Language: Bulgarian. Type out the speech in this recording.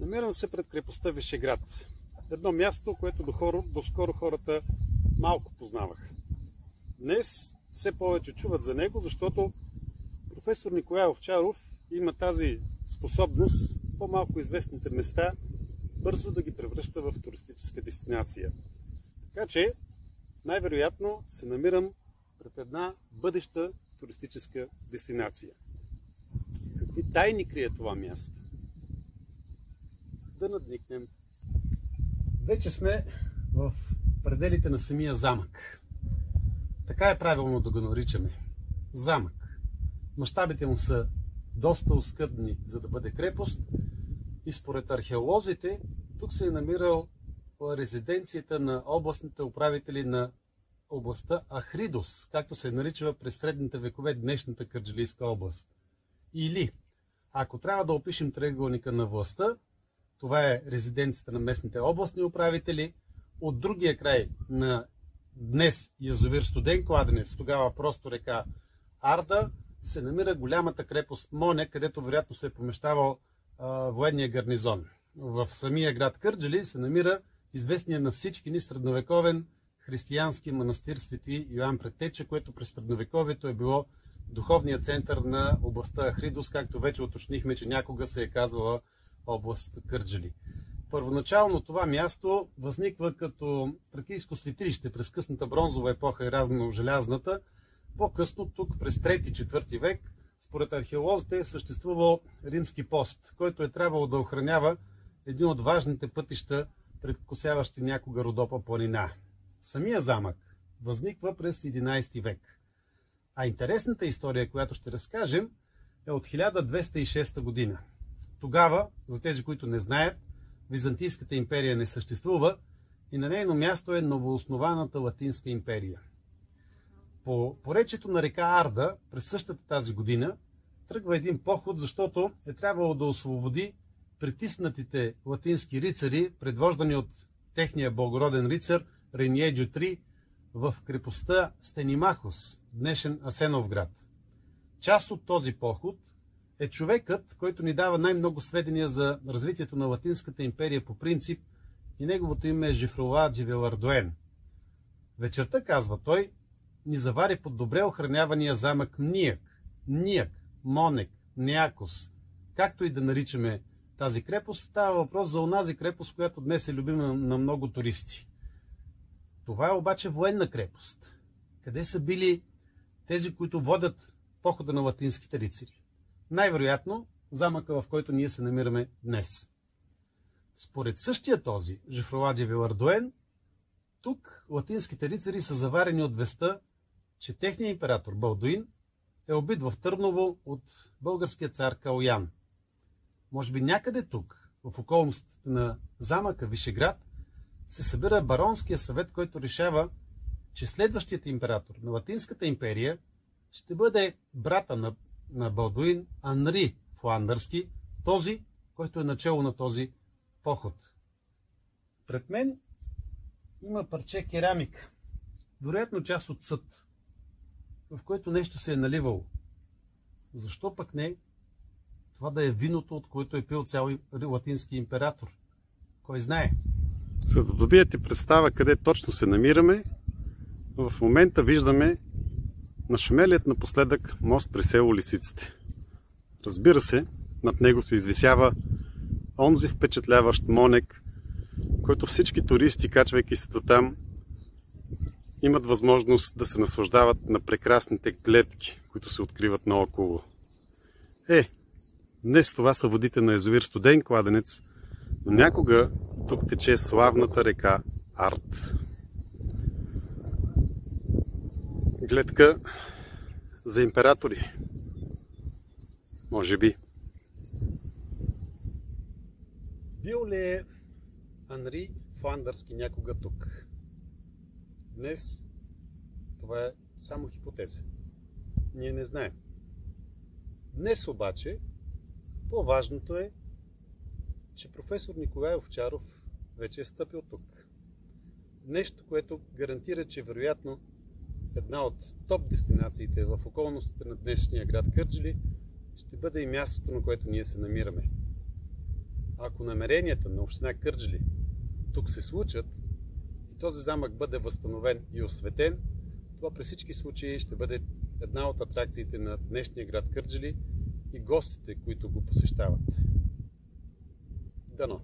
Намирам се пред крепостта Вишеград. Едно място, което доскоро хората малко познаваха. Днес все повече чуват за него, защото професор Николай Овчаров има тази способност по-малко известните места бързо да ги превръща в туристическа дестинация. Така че, най-вероятно се намирам пред една бъдеща туристическа дестинация. Какви тайни крие това място? Да надникнем. Вече сме в пределите на самия замък. Така е правилно да го наричаме. Замък. Мащабите му са доста оскъдни, за да бъде крепост, и според археолозите тук се е намирал резиденцията на областните управители на областта Ахридос, както се нарича през средните векове днешната Кърджалийска област. Или, ако трябва да опишем триъгълника на властта, това е резиденцията на местните областни управители. От другия край на днес язовир Студен кладенец, тогава просто река Арда, се намира голямата крепост Моне, където вероятно се е помещавал военния гарнизон. В самия град Кърджали се намира известният на всички ни средновековен християнски манастир Свети Йоан Предтеча, което през средновековието е било духовният център на областта Ахридос, както вече уточнихме, че някога се е казвала област Кърджали. Първоначално това място възниква като тракийско светилище през късната бронзова епоха и разно-желязната. По-късно тук през 3-4 век, според археолозите, е съществувал римски пост, който е трябвало да охранява един от важните пътища, прекосяващи някога Родопа планина. Самия замък възниква през 11 век. А интересната история, която ще разкажем, е от 1206 година. Тогава, за тези, които не знаят, Византийската империя не съществува и на нейно място е новооснованата Латинска империя. По поречието на река Арда през същата тази година тръгва един поход, защото е трябвало да освободи притиснатите латински рицари, предвождани от техния благороден рицар Рение Дютри в крепостта Стенимахос, днешен Асеновград. Част от този поход е човекът, който ни дава най-много сведения за развитието на Латинската империя по принцип, и неговото име е Жифруа де Вилардоен. Вечерта, казва той, ни завари под добре охранявания замък Ниак, Монек, Неакос. Както и да наричаме тази крепост, става въпрос за онази крепост, която днес е любима на много туристи. Това е обаче военна крепост. Къде са били тези, които водят похода на латинските рицари? Най-вероятно замъка, в който ние се намираме днес. Според същия този Жифруа де Вилардоен, тук латинските рицари са заварени от веста, че техният император Балдуин е убит в Търново от българския цар Калоян. Може би някъде тук, в околностите на замъка Вишеград, се събира баронския съвет, който решава, че следващият император на Латинската империя ще бъде брата на Балдуин, Анри Фландърски, този, който е начало на този поход. Пред мен има парче керамика, вероятно част от съд, в което нещо се е наливало. Защо пък не това да е виното, от което е пил цял латински император? Кой знае? За да добиете представа къде точно се намираме, в момента виждаме нашумелият напоследък мост при село Лисиците. Разбира се, над него се извисява онзи впечатляващ Монек, който всички туристи, качвайки се до там, имат възможност да се наслаждават на прекрасните гледки, които се откриват наоколо. Днес това са водите на язовир Студен кладенец, но някога тук тече славната река Ард. Гледка за императори. Може би. Бил ли е Анри Фландърски някога тук? Днес това е само хипотеза. Ние не знаем. Днес обаче по-важното е, че професор Николай Овчаров вече е стъпил тук. Нещо, което гарантира, че вероятно една от топ дестинациите в околностите на днешния град Кърджали ще бъде и мястото, на което ние се намираме. ако намеренията на община Кърджали тук се случат и този замък бъде възстановен и осветен, това при всички случаи ще бъде една от атракциите на днешния град Кърджали и гостите, които го посещават. Дано!